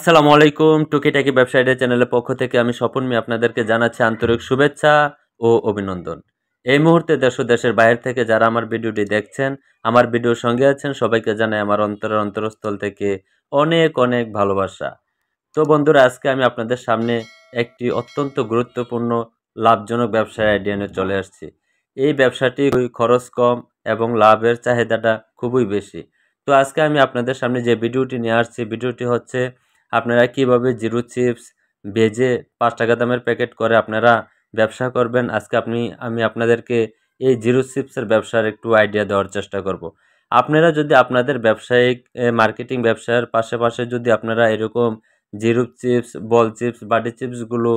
আসসালামু আলাইকুম। টুকিটাকি ব্যবসায়ীদের চ্যানেলের পক্ষ থেকে আমি স্বপন মিয়া আপনাদেরকে জানাচ্ছি আন্তরিক শুভেচ্ছা ও অভিনন্দন। এই মুহূর্তে দেশ ও দেশের বাইরে থেকে যারা আমার ভিডিওটি দেখছেন, আমার ভিডিওর সঙ্গে আছেন সবাইকে জানাই আমার অন্তরের অন্তরস্থল থেকে অনেক অনেক ভালোবাসা। তো বন্ধুরা, আজকে আমি আপনাদের সামনে একটি অত্যন্ত গুরুত্বপূর্ণ লাভজনক ব্যবসার আইডিয়া নিয়ে চলে আসছি। এই ব্যবসাটি খরচ কম এবং লাভের চাহিদাটা খুবই বেশি। তো আজকে আমি আপনাদের সামনে যে ভিডিওটি নিয়ে আসছি, ভিডিওটি হচ্ছে আপনারা কিভাবে জিরো চিপস ভেজে ৫ টাকা দামের প্যাকেট করে আপনারা ব্যবসা করবেন। আজকে আমি আপনাদেরকে এই জিরো চিপসের ব্যবসার একটু আইডিয়া দেওয়ার চেষ্টা করব। আপনারা যদি আপনাদের ব্যবসায়িক মার্কেটিং ব্যবসার পাশে যদি আপনারা এরকম জিরো চিপস, বল চিপস, বাটি চিপসগুলো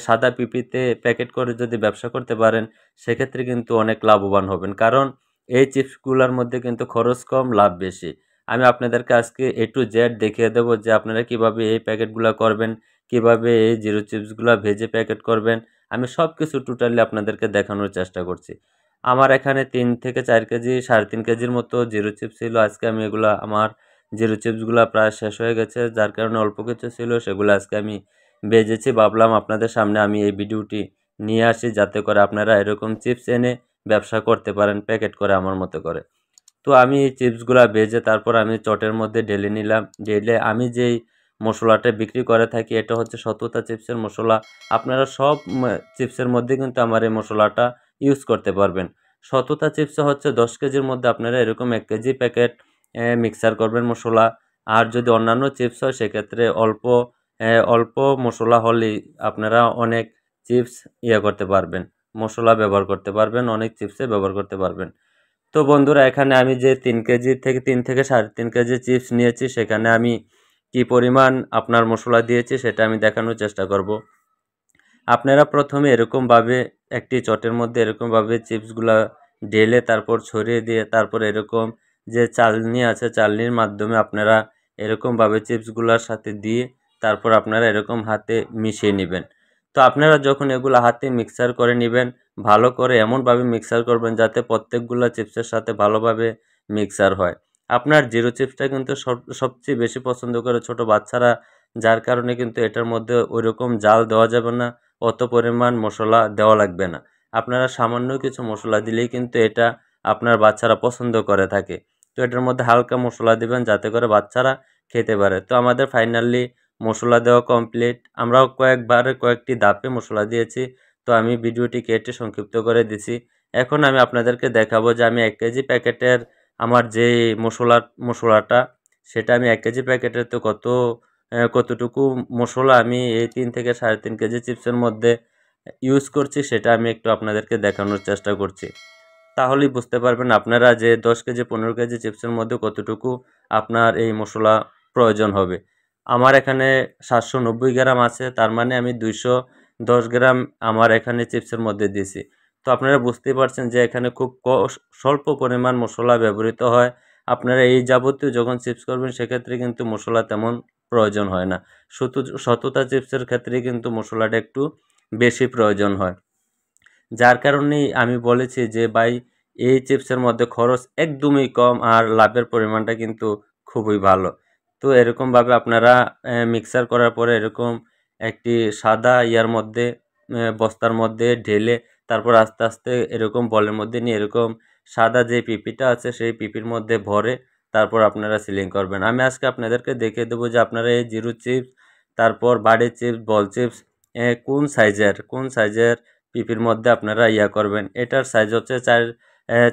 সাদা পিপিতে প্যাকেট করে যদি ব্যবসা করতে পারেন, সেক্ষেত্রে কিন্তু অনেক লাভবান হবেন। কারণ এই চিপসগুলোর মধ্যে কিন্তু খরচ কম, লাভ বেশি। আমি আপনাদেরকে আজকে A to Z দেখিয়ে দেব যে আপনারা কিভাবে এই প্যাকেটগুলা করবেন, কিভাবে এই জিরো চিপসগুলা ভেজে প্যাকেট করবেন। আমি সব কিছু টোটালি আপনাদেরকে দেখানোর চেষ্টা করছি। আমার এখানে ৩ থেকে ৪ কেজি, ৩.৫ কেজির মতো জিরো চিপস ছিল। আজকে আমি আমার জিরো চিপসগুলা প্রায় শেষ হয়ে গেছে, যার কারণে অল্প কিছু ছিল সেগুলো আজকে আমি ভেজেছি। ভাবলাম আপনাদের সামনে আমি এই ভিডিওটি নিয়ে আসি যাতে করে আপনারা এরকম চিপস এনে ব্যবসা করতে পারেন প্যাকেট করে আমার মতো করে। তো আমি এই চিপসগুলা ভেজে তারপর আমি চটের মধ্যে ঢেলে নিলাম। ঢেলে আমি যেই মসলাটা বিক্রি করে থাকি এটা হচ্ছে সততা চিপসের মসলা। আপনারা সব চিপসের মধ্যে কিন্তু আমার এই মসলাটা ইউজ করতে পারবেন। সততা চিপসে হচ্ছে ১০ কেজির মধ্যে আপনারা এরকম ১ কেজি প্যাকেট মিক্সার করবেন মসলা। আর যদি অন্যান্য চিপস হয় সেক্ষেত্রে অল্প মসলা হলেই আপনারা অনেক চিপস করতে পারবেন। মসলা ব্যবহার করতে পারবেন, অনেক চিপসে ব্যবহার করতে পারবেন। তো বন্ধুরা, এখানে আমি যে ৩ কেজি থেকে ৩ থেকে ৩.৫ কেজি চিপস নিয়েছি সেখানে আমি কি পরিমাণ আপনার মসলা দিয়েছি সেটা আমি দেখানোর চেষ্টা করব। আপনারা প্রথমে এরকমভাবে একটি চটের মধ্যে এরকমভাবে চিপসগুলা ঢেলে তারপর ছড়িয়ে দিয়ে তারপর এরকম যে চালনি আছে চালনির মাধ্যমে আপনারা এরকমভাবে চিপসগুলার সাথে দিয়ে তারপর আপনারা এরকম হাতে মিশিয়ে নেবেন। তো আপনারা যখন এগুলো হাতে মিক্সার করে নেবেন, ভালো করে এমনভাবে মিক্সার করবেন যাতে প্রত্যেকগুলা চিপসের সাথে ভালোভাবে মিক্সার হয়। আপনার জিরো চিপসটা কিন্তু সবচেয়ে বেশি পছন্দ করে ছোট বাচ্চারা, যার কারণে কিন্তু এটার মধ্যে ওইরকম জাল দেওয়া যাবে না, অত পরিমাণ মশলা দেওয়া লাগবে না। আপনারা সামান্য কিছু মশলা দিলেই কিন্তু এটা আপনার বাচ্চারা পছন্দ করে থাকে। তো এটার মধ্যে হালকা মশলা দিবেন যাতে করে বাচ্চারা খেতে পারে। তো আমাদের ফাইনালি মশলা দেওয়া কমপ্লিট। আমরাও কয়েকটি ধাপে মশলা দিয়েছি। তো আমি ভিডিওটি কেটে সংক্ষিপ্ত করে দিছি। এখন আমি আপনাদেরকে দেখাবো যে আমি ১ কেজি প্যাকেটের আমার যে মশলাটা সেটা আমি ১ কেজি প্যাকেটের তো কতটুকু মসলা আমি এই ৩ থেকে ৩.৫ কেজি চিপসের মধ্যে ইউজ করছি সেটা আমি একটু আপনাদেরকে দেখানোর চেষ্টা করছি। তাহলেই বুঝতে পারবেন আপনারা যে ১০ কেজি ১৫ কেজি চিপসের মধ্যে কতটুকু আপনার এই মসলা প্রয়োজন হবে। আমার এখানে ৭৯০ গ্রাম আছে, তার মানে আমি ২১০ গ্রাম আমার এখানে চিপসের মধ্যে দিছি। তো আপনারা বুঝতেই পারছেন যে এখানে খুব স্বল্প পরিমাণ মসলা ব্যবহৃত হয়। আপনারা এই যাবতীয় যখন চিপস করবেন সেক্ষেত্রে কিন্তু মসলা তেমন প্রয়োজন হয় না। সততা চিপসের ক্ষেত্রে কিন্তু মসলাটা একটু বেশি প্রয়োজন হয়। যার কারণেই আমি বলেছি যে ভাই, এই চিপসের মধ্যে খরচ একদমই কম আর লাভের পরিমাণটা কিন্তু খুবই ভালো। তো এরকমভাবে আপনারা মিক্সার করার পরে এরকম একটি সাদা মধ্যে বস্তার মধ্যে ঢেলে তারপর আস্তে আস্তে এরকম বলের মধ্যে নিয়ে এরকম সাদা যে পিপিটা আছে সেই পিপির মধ্যে ভরে তারপর আপনারা সিলিং করবেন। আমি আজকে আপনাদেরকে দেখিয়ে দেবো যে আপনারা এই জিরো চিপস, তারপর বাড়ি চিপস, বল চিপস কোন সাইজের পিপির মধ্যে আপনারা করবেন। এটার সাইজ হচ্ছে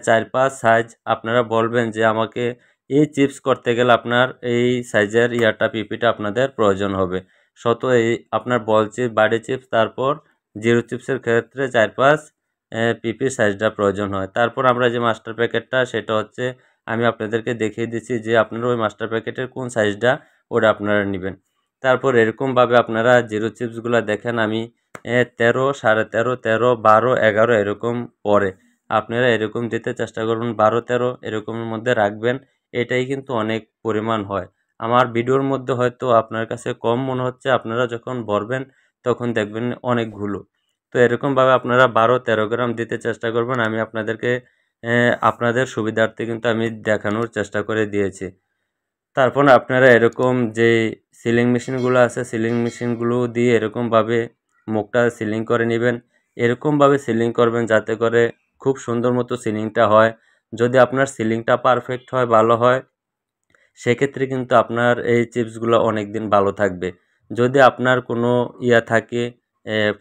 ৪-৫ সাইজ। আপনারা বলবেন যে আমাকে এই চিপস করতে গেলে আপনার এই সাইজের পিপিটা আপনাদের প্রয়োজন হবে। এই আপনার বল চিপস, বাড়ি চিপস, তারপর জিরো চিপসের ক্ষেত্রে ৪-৫ পিপির সাইজটা প্রয়োজন হয়। তারপর আমরা যে মাস্টার প্যাকেটটা সেটা হচ্ছে আমি আপনাদেরকে দেখিয়ে দিচ্ছি যে আপনারা ওই মাস্টার প্যাকেটের কোন সাইজটা ওটা আপনারা নেবেন। তারপর এরকমভাবে আপনারা জিরো চিপসগুলা দেখেন আমি ১৩, ১৩.৫, ১৩, ১২, ১১ এরকম পড়ে। আপনারা এরকম দিতে চেষ্টা করবেন ১২-১৩ এরকমের মধ্যে রাখবেন। এটাই কিন্তু অনেক পরিমাণ হয়। আমার ভিডিওর মধ্যে হয়তো আপনার কাছে কম মনে হচ্ছে, আপনারা যখন ভরবেন তখন দেখবেন অনেকগুলো। তো এরকমভাবে আপনারা ১২-১৩ গ্রাম দিতে চেষ্টা করবেন। আমি আপনাদেরকে আপনাদের সুবিধার্থে কিন্তু আমি দেখানোর চেষ্টা করে দিয়েছি। তারপর আপনারা এরকম যে সিলিং মেশিনগুলো আছে, সিলিং মেশিনগুলো দিয়ে এরকমভাবে মুখটা সিলিং করে নেবেন। এরকমভাবে সিলিং করবেন যাতে করে খুব সুন্দর মতো সিলিংটা হয়। যদি আপনার সিলিংটা পারফেক্ট হয়, ভালো হয়, সেক্ষেত্রে কিন্তু আপনার এই চিপসগুলো অনেকদিন ভালো থাকবে। যদি আপনার কোনো থাকে,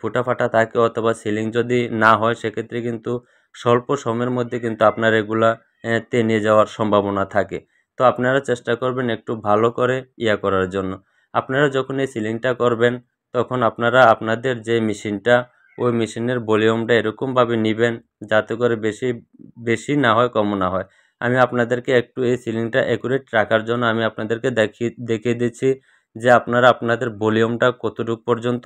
ফুটা-ফাটা থাকে অথবা সিলিং যদি না হয়, সেক্ষেত্রে কিন্তু স্বল্প সময়ের মধ্যে কিন্তু আপনার এগুলা তেনে যাওয়ার সম্ভাবনা থাকে। তো আপনারা চেষ্টা করবেন একটু ভালো করে করার জন্য। আপনারা যখন এই সিলিংটা করবেন, তখন আপনারা আপনাদের যে মেশিনটা, ওই মেশিনের ভলিউমটা এরকমভাবে নিবেন যাতে করে বেশি, বেশি না হয়, কমও না হয়। আমি আপনাদেরকে একটু এই সিলিংটা অ্যাকুরেট রাখার জন্য আমি আপনাদেরকে দেখিয়ে দিচ্ছি যে আপনারা আপনাদের ভলিউমটা কতটুকু পর্যন্ত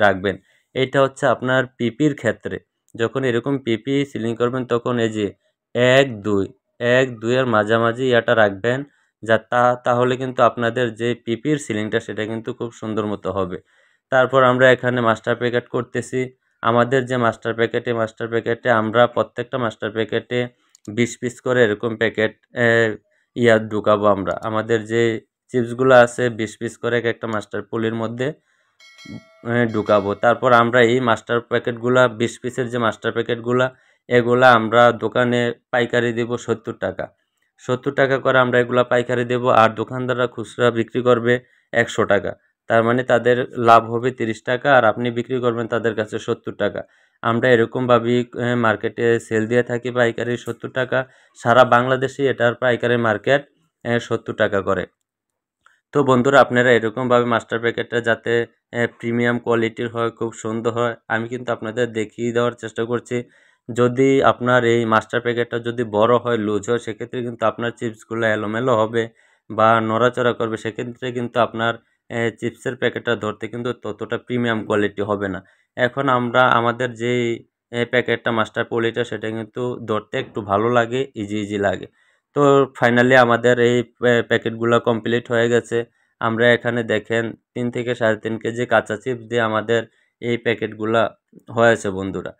রাখবেন। এইটা হচ্ছে আপনার পিপির ক্ষেত্রে। যখন এরকম পিপি সিলিং করবেন তখন এই যে ১, ২, ১, ২ এর মাঝামাঝি রাখবেন। তাহলে কিন্তু আপনাদের যে পিপির সিলিংটা সেটা কিন্তু খুব সুন্দর মতো হবে। তারপর আমরা এখানে মাস্টার প্যাকেট করতেছি। আমাদের যে মাস্টার প্যাকেট, এই মাস্টার প্যাকেটে আমরা প্রত্যেকটা মাস্টার প্যাকেটে ২০ পিস করে এরকম প্যাকেট ঢুকাবো আমরা। আমাদের যে চিপসগুলো আছে ২০ পিস করে একটা মাস্টার পলির মধ্যে ঢুকাবো। তারপর আমরা এই মাস্টার প্যাকেটগুলা ২০ পিসের যে মাস্টার প্যাকেটগুলা, এগুলা আমরা দোকানে পাইকারি দেব ৭০ টাকা। ৭০ টাকা করে আমরা এগুলা পাইকারি দেব, আর দোকানদাররা খুচরা বিক্রি করবে ১০০ টাকা। তার মানে তাদের লাভ হবে ৩০ টাকা, আর আপনি বিক্রি করবেন তাদের কাছে ৭০ টাকা। আমরা এরকমভাবেই মার্কেটে সেল দিয়ে থাকি পাইকারি ৭০ টাকা। সারা বাংলাদেশেই এটার পাইকারি মার্কেট ৭০ টাকা করে। তো বন্ধুরা, আপনারা এরকমভাবে মাস্টার প্যাকেটটা যাতে প্রিমিয়াম কোয়ালিটির হয়, খুব সুন্দর হয়, আমি কিন্তু আপনাদের দেখিয়ে দেওয়ার চেষ্টা করছি। যদি আপনার এই মাস্টার প্যাকেটটা যদি বড় হয়, লুজ হয়, সেক্ষেত্রে কিন্তু আপনার চিপসগুলো এলোমেলো হবে বা নড়াচড়া করবে। সেক্ষেত্রে কিন্তু আপনার চিপসের প্যাকেটটা ধরতে কিন্তু ততটা প্রিমিয়াম কোয়ালিটি হবে না। এখন আমরা আমাদের যেই প্যাকেটটা মাস্টার পলিটা, সেটা কিন্তু ধরতে একটু ভালো লাগে, ইজি লাগে। তো ফাইনালি আমাদের এই প্যাকেটগুলো কমপ্লিট হয়ে গেছে। আমরা এখানে দেখেন ৩ থেকে ৩.৫ কেজি কাঁচা চিপস দিয়ে আমাদের এই প্যাকেটগুলা হয়েছে বন্ধুরা।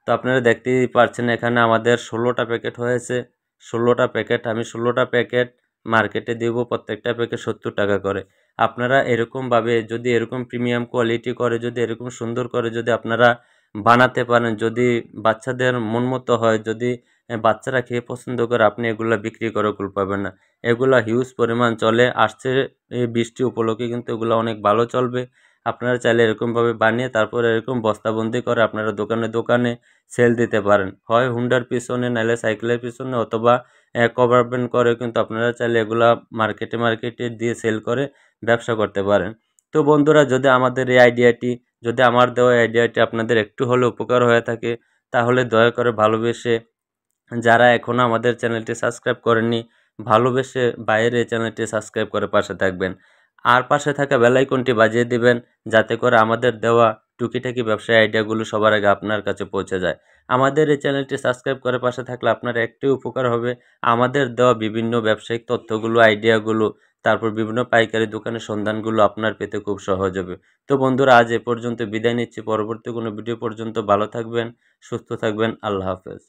তো আপনারা দেখতেই পারছেন এখানে আমাদের ১৬টা প্যাকেট হয়েছে। ১৬টা প্যাকেট, আমি ১৬টা প্যাকেট মার্কেটে দেব, প্রত্যেকটা প্যাকেট ৭০ টাকা করে। আপনারা এরকমভাবে যদি এরকম প্রিমিয়াম কোয়ালিটি করে, যদি এরকম সুন্দর করে যদি আপনারা বানাতে পারেন, যদি বাচ্চাদের মন মতো হয়, যদি বাচ্চারা খেয়ে পছন্দ করে, আপনি এগুলা বিক্রি করে কুল পাবেন না। এগুলা হিউজ পরিমাণ চলে। আসছে এই বৃষ্টি উপলক্ষে কিন্তু এগুলা অনেক ভালো চলবে। আপনারা চাইলে এরকমভাবে বানিয়ে তারপরে এরকম বস্তাবন্দি করে আপনারা দোকানে সেল দিতে পারেন। হয় হুন্ডার পিছনে, নাইলে সাইকেলের পিছনে, অথবা কভার ব্যান্ড করে কিন্তু আপনারা চাইলে এগুলা মার্কেটে দিয়ে সেল করে ব্যবসা করতে পারেন। তো বন্ধুরা, যদি আমার দেওয়া আইডিয়াটি আপনাদের একটু হলেও উপকার হয়ে থাকে, তাহলে দয়া করে ভালোবেসে, যারা এখনও আমাদের চ্যানেলটি সাবস্ক্রাইব করেননি, ভালোবেসে বাইরে এই চ্যানেলটি সাবস্ক্রাইব করে পাশে থাকবেন। আর পাশে থাকা বেল আইকনটি বাজিয়ে দিবেন যাতে করে আমাদের দেওয়া টুকিটাকি ব্যবসায়ী আইডিয়াগুলো সবার আগে আপনার কাছে পৌঁছে যায়। আমাদের এই চ্যানেলটি সাবস্ক্রাইব করে পাশে থাকলে আপনার একটি উপকার হবে, আমাদের দেওয়া বিভিন্ন ব্যবসায়িক তথ্যগুলো, আইডিয়াগুলো, তারপর বিভিন্ন পাইকারি দোকানের সন্ধানগুলো আপনার পেতে খুব সহজ হবে। তো বন্ধুরা, আজ এ পর্যন্ত বিদায় নিচ্ছি। পরবর্তী কোনো ভিডিও পর্যন্ত ভালো থাকবেন, সুস্থ থাকবেন। আল্লাহ হাফেজ।